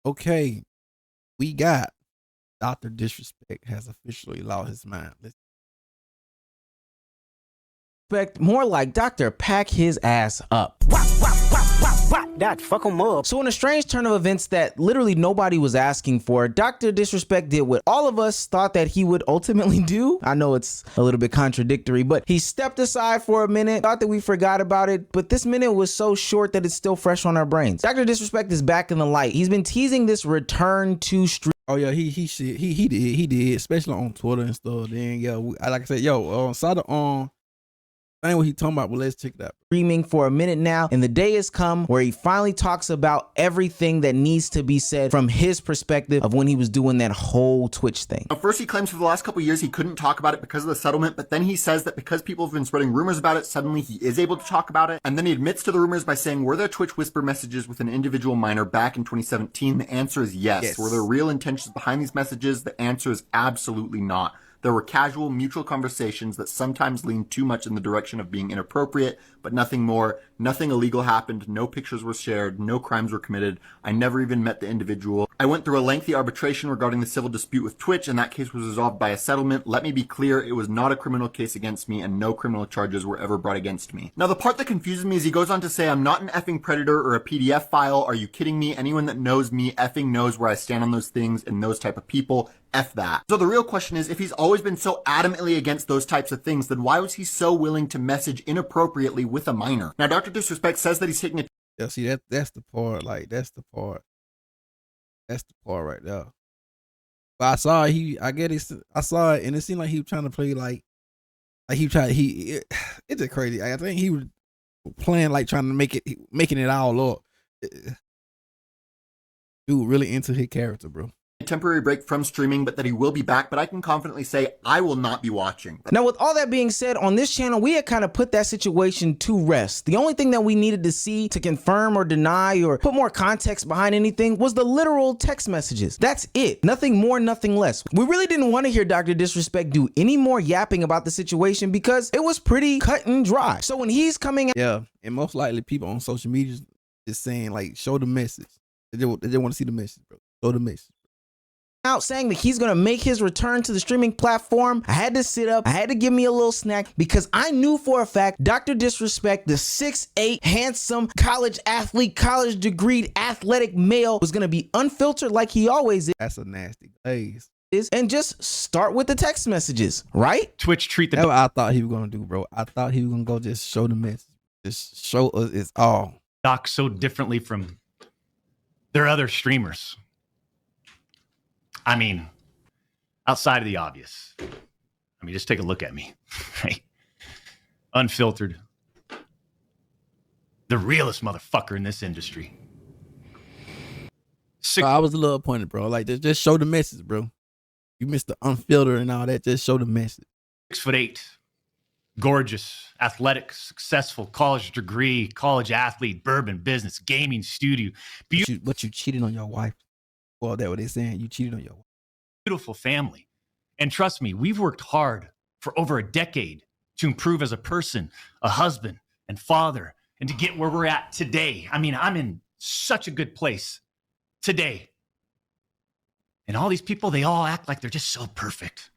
Okay, we got Dr. Disrespect has officially lost his mind. More like Dr. Pack his ass up. That fuck him up. So in a strange turn of events that literally nobody was asking for, Dr. Disrespect did what all of us thought that he would ultimately do. I know it's a little bit contradictory, but he stepped aside for a minute, thought that we forgot about it, but this minute was so short that it's still fresh on our brains. Dr. Disrespect is back in the light. He's been teasing this return to street. Oh yeah, he did, especially on Twitter and stuff. Then like I said, Sada I ain't what he talking about, but let's check that. Streaming for a minute now, and the day has come where he finally talks about everything that needs to be said from his perspective of when he was doing that whole Twitch thing. Now, first, he claims for the last couple of years he couldn't talk about it because of the settlement, but then he says that because people have been spreading rumors about it, suddenly he is able to talk about it. And then he admits to the rumors by saying, were there Twitch whisper messages with an individual minor back in 2017? The answer is yes. Were there real intentions behind these messages? The answer is absolutely not. There were casual, mutual conversations that sometimes leaned too much in the direction of being inappropriate, but nothing more. Nothing illegal happened. No pictures were shared. No crimes were committed. I never even met the individual. I went through a lengthy arbitration regarding the civil dispute with Twitch, and that case was resolved by a settlement. Let me be clear, it was not a criminal case against me, and no criminal charges were ever brought against me. Now, the part that confuses me is he goes on to say, I'm not an effing predator or a PDF file. Are you kidding me? Anyone that knows me effing knows where I stand on those things and those type of people. F that. So the real question is, if he's always been so adamantly against those types of things, then why was he so willing to message inappropriately with a minor? Now, Dr. Disrespect says that he's taking a... Yeah, see, that's the part, that's the part right there. But I saw I saw it, and it seemed like he was trying to play it's just crazy. I think he was playing trying to making it all up. Dude, really into his character, bro. Temporary break from streaming, but that he will be back, but I can confidently say I will not be watching. Now, with all that being said, on this channel, we had kind of put that situation to rest. The only thing that we needed to see to confirm or deny or put more context behind anything was the literal text messages. That's it. Nothing more, nothing less. We really didn't want to hear Dr. Disrespect do any more yapping about the situation because it was pretty cut and dry. So when he's coming out... Yeah, and most likely people on social media is saying, show the message. They want to see the message, bro. Show the message. Out saying that he's gonna make his return to the streaming platform, I had to sit up, I had to give me a little snack because I knew for a fact Dr. Disrespect, the 6'8", handsome, college athlete, college degreed athletic male was gonna be unfiltered like he always is. That's a nasty glaze. And just start with the text messages, right? Twitch treat the... That's what I thought he was gonna do, bro. I thought he was gonna go just show the message. Just show us it's all. Doc so differently from their other streamers. I mean, outside of the obvious. I mean, just take a look at me, right? Unfiltered. The realest motherfucker in this industry. I was a little appointed, bro. Just show the message, bro. You missed the unfiltered and all that. Just show the message. 6'8", gorgeous, athletic, successful, college degree, college athlete, bourbon business, gaming studio. But you cheated on your wife. Well, that's what they're saying. You cheated on your wife. Beautiful family. And trust me, we've worked hard for over a decade to improve as a person, a husband and father, and to get where we're at today. I mean, I'm in such a good place today. And all these people, they all act like they're just so perfect.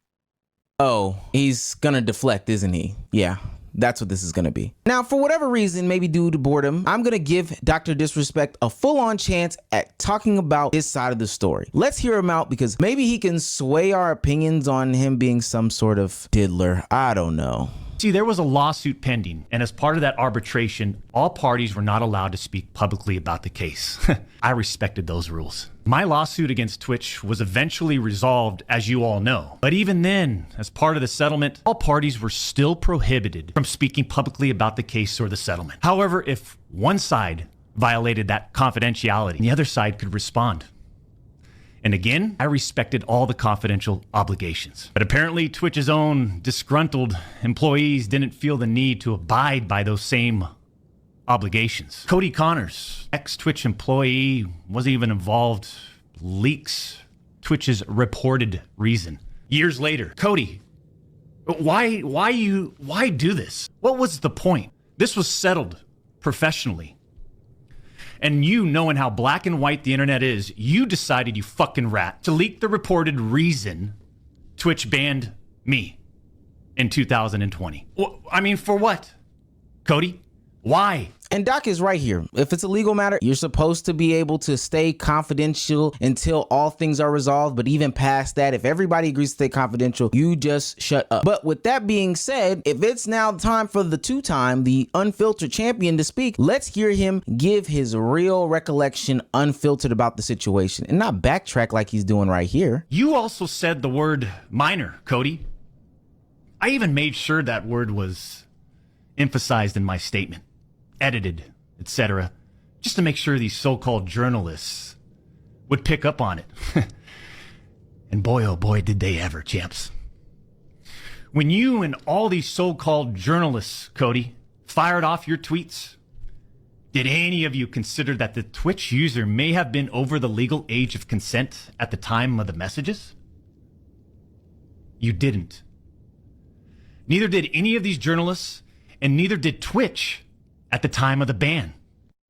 Oh, he's gonna deflect, isn't he? Yeah. That's what this is gonna be. Now, for whatever reason, maybe due to boredom, I'm gonna give Dr. Disrespect a full-on chance at talking about his side of the story. Let's hear him out because maybe he can sway our opinions on him being some sort of diddler. I don't know. See, there was a lawsuit pending, and as part of that arbitration, all parties were not allowed to speak publicly about the case. I respected those rules. My lawsuit against Twitch was eventually resolved, as you all know. But even then, as part of the settlement, all parties were still prohibited from speaking publicly about the case or the settlement. However, if one side violated that confidentiality, the other side could respond. And again, I respected all the confidential obligations. But apparently Twitch's own disgruntled employees didn't feel the need to abide by those same obligations. Cody Connors, ex-Twitch employee, wasn't even involved, leaks Twitch's reported reason. Years later, Cody, why do this? What was the point? This was settled professionally. And you, knowing how black and white the internet is, you decided, you fucking rat, to leak the reported reason Twitch banned me in 2020. I mean, for what? Cody? Why? And Doc is right here. If it's a legal matter, you're supposed to be able to stay confidential until all things are resolved. But even past that, if everybody agrees to stay confidential, you just shut up. But with that being said, if it's now time for the two-time, the unfiltered champion to speak, let's hear him give his real recollection unfiltered about the situation and not backtrack like he's doing right here. You also said the word minor, Cody. I even made sure that word was emphasized in my statement, edited, etc., just to make sure these so-called journalists would pick up on it. And boy, oh boy, did they ever, champs. When you and all these so-called journalists, Cody, fired off your tweets, did any of you consider that the Twitch user may have been over the legal age of consent at the time of the messages? You didn't. Neither did any of these journalists, and neither did Twitch at the time of the ban.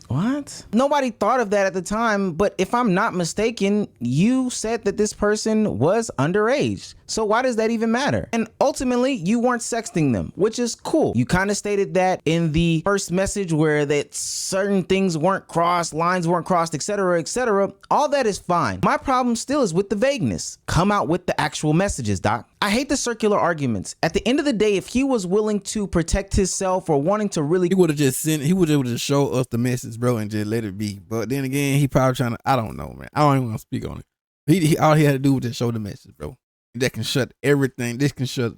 What? Nobody thought of that at the time, but if I'm not mistaken, you said that this person was underage. So why does that even matter? And ultimately, you weren't sexting them, which is cool. You kind of stated that in the first message where that certain things weren't crossed, lines weren't crossed, etc., etc. All that is fine. My problem still is with the vagueness. Come out with the actual messages, Doc. I hate the circular arguments. At the end of the day, if he was willing to protect himself or wanting to really... He would have just show us the message, bro, and just let it be. But then again, he probably trying to, I don't know, man. I don't even want to speak on it. He all he had to do was just show the message, bro. That can shut everything. This can shut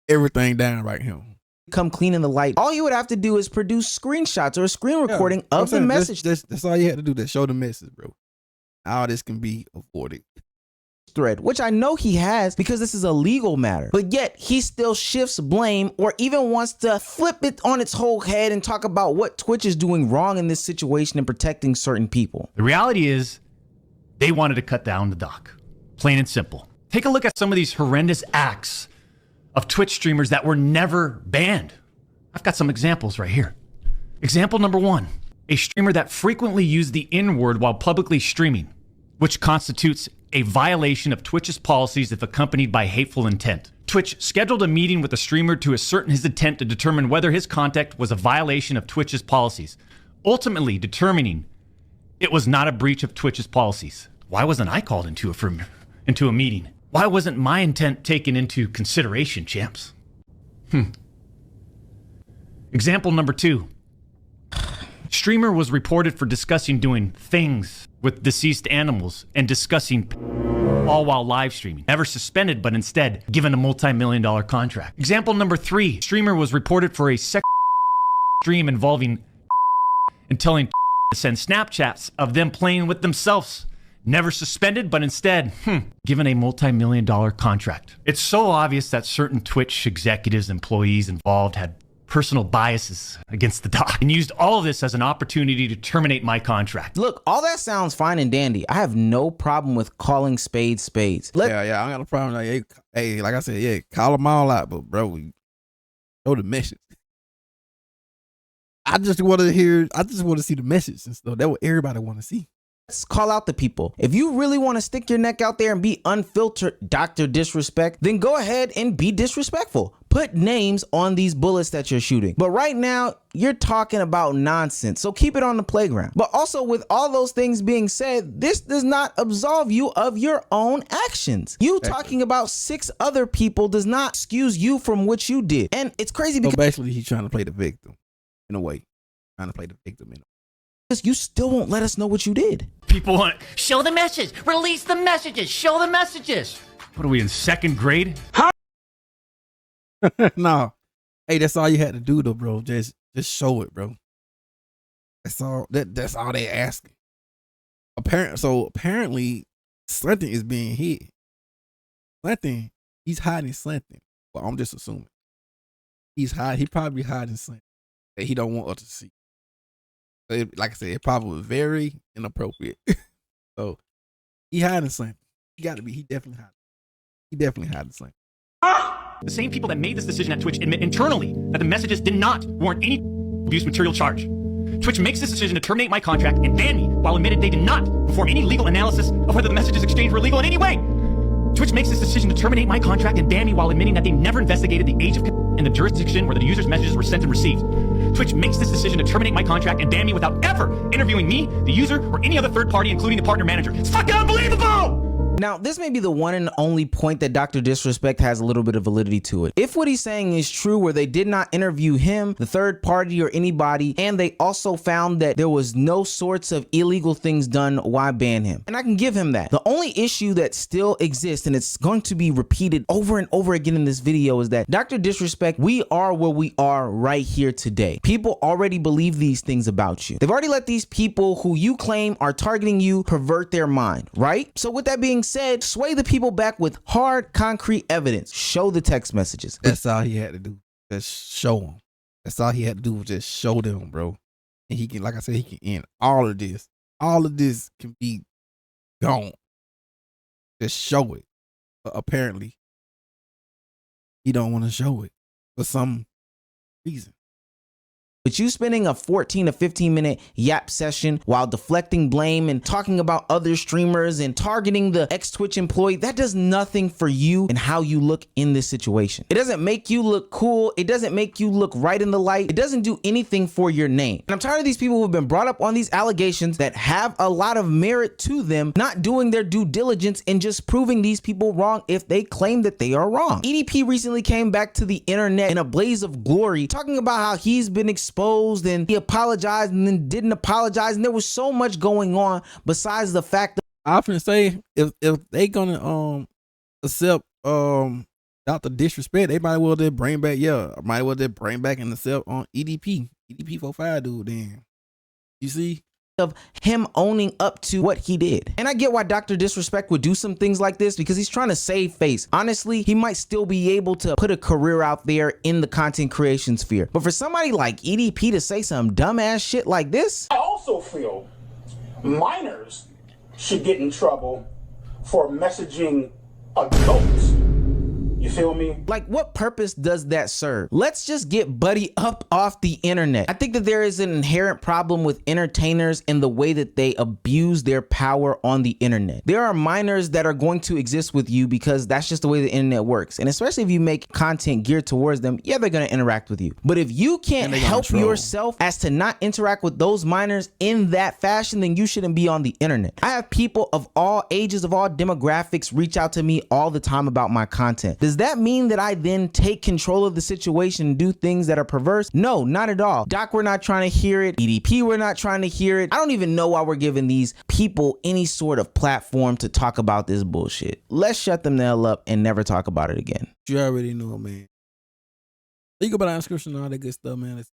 everything down right here. Come clean in the light. All you would have to do is produce screenshots or a screen recording of the message. That's all you had to do. Just show the message, bro. All this can be avoided. Thread, which I know he has because this is a legal matter, but yet he still shifts blame or even wants to flip it on its whole head and talk about what Twitch is doing wrong in this situation and protecting certain people. The reality is they wanted to cut down the doc, plain and simple. Take a look at some of these horrendous acts of Twitch streamers that were never banned. I've got some examples right here. Example number 1, a streamer that frequently used the N-word while publicly streaming, which constitutes a violation of Twitch's policies if accompanied by hateful intent. Twitch scheduled a meeting with the streamer to ascertain his intent to determine whether his conduct was a violation of Twitch's policies, ultimately determining it was not a breach of Twitch's policies. Why wasn't I called into a meeting? Why wasn't my intent taken into consideration, champs? Example number 2. Streamer was reported for discussing doing things with deceased animals and discussing all while live streaming. Never suspended, but instead given a multi-million-dollar contract. Example number 3. Streamer was reported for a sex stream involving and telling to send Snapchats of them playing with themselves. Never suspended, but instead, given a multi-million-dollar contract. It's so obvious that certain Twitch executives, employees involved had personal biases against the doc and used all of this as an opportunity to terminate my contract. Look, all that sounds fine and dandy. I have no problem with calling spades spades. Yeah, I got no problem. Like, hey, like I said, yeah, call them all out, but bro, show the message. I just want to see the message and stuff. That's what everybody want to see. Let's call out the people. If you really want to stick your neck out there and be unfiltered Dr. Disrespect, then go ahead and be disrespectful. Put names on these bullets that you're shooting. But right now, you're talking about nonsense. So keep it on the playground. But also, with all those things being said, this does not absolve you of your own actions. You talking about 6 other people does not excuse you from what you did. And it's crazy because basically he's trying to play the victim in a way. Trying to play the victim in a way. You still won't let us know what you did. People want show the message, release the messages, show the messages. What are we in 2nd grade? Huh? No. Hey, that's all you had to do though, bro. Just show it, bro. That's all they asking. Apparently something is being hid. Something, he's hiding something. Well, I'm just assuming. He probably hiding something that he don't want us to see. Like I said, it probably was very inappropriate. So he hiding something. He definitely hiding something. The same people that made this decision at Twitch admit internally that the messages did not warrant any abuse material charge. Twitch makes this decision to terminate my contract and ban me while admitting they did not perform any legal analysis of whether the messages exchanged were legal in any way. Twitch makes this decision to terminate my contract and ban me while admitting that they never investigated the age of and the jurisdiction where the user's messages were sent and received. Twitch makes this decision to terminate my contract and ban me without ever interviewing me, the user, or any other third party, including the partner manager. It's fucking unbelievable! Now, this may be the one and only point that Dr. Disrespect has a little bit of validity to it. If what he's saying is true, where they did not interview him, the third party, or anybody, and they also found that there was no sorts of illegal things done, why ban him? And I can give him that. The only issue that still exists, and it's going to be repeated over and over again in this video, is that Dr. Disrespect, we are where we are right here today. People already believe these things about you. They've already let these people who you claim are targeting you pervert their mind, right? So with that being said, sway the people back with hard, concrete evidence. Show the text messages. That's all he had to do. Just show them. That's all he had to do was just show them, bro. And he can, like I said, he can end all of this. All of this can be gone. Just show it. But apparently, he don't want to show it for some reason. But you spending a 14 to 15 minute yap session while deflecting blame and talking about other streamers and targeting the ex-Twitch employee, that does nothing for you and how you look in this situation. It doesn't make you look cool. It doesn't make you look right in the light. It doesn't do anything for your name. And I'm tired of these people who have been brought up on these allegations that have a lot of merit to them, not doing their due diligence and just proving these people wrong if they claim that they are wrong. EDP recently came back to the internet in a blaze of glory, talking about how he's been exposed and he apologized and then didn't apologize, and there was so much going on besides the fact that I often say if they gonna accept Dr. Disrespect, they might well just bring back and accept on EDP 45 dude. Then you see of him owning up to what he did. And I get why Dr. Disrespect would do some things like this, because he's trying to save face. Honestly, he might still be able to put a career out there in the content creation sphere. But for somebody like EDP to say some dumbass shit like this, I also feel minors should get in trouble for messaging adults. You feel me? like, what purpose does that serve? Let's just get Buddy up off the internet. I think that there is an inherent problem with entertainers in the way that they abuse their power on the internet. There are minors that are going to exist with you because that's just the way the internet works. And especially if you make content geared towards them, yeah, they're going to interact with you. But if you can't help yourself as to not interact with those minors in that fashion, then you shouldn't be on the internet. I have people of all ages, of all demographics reach out to me all the time about my content. Does that mean that I then take control of the situation and do things that are perverse? No, not at all. Doc, we're not trying to hear it. EDP, we're not trying to hear it. I don't even know why we're giving these people any sort of platform to talk about this bullshit. Let's shut them the hell up and never talk about it again. You already know, man. Think about the description and all that good stuff, man.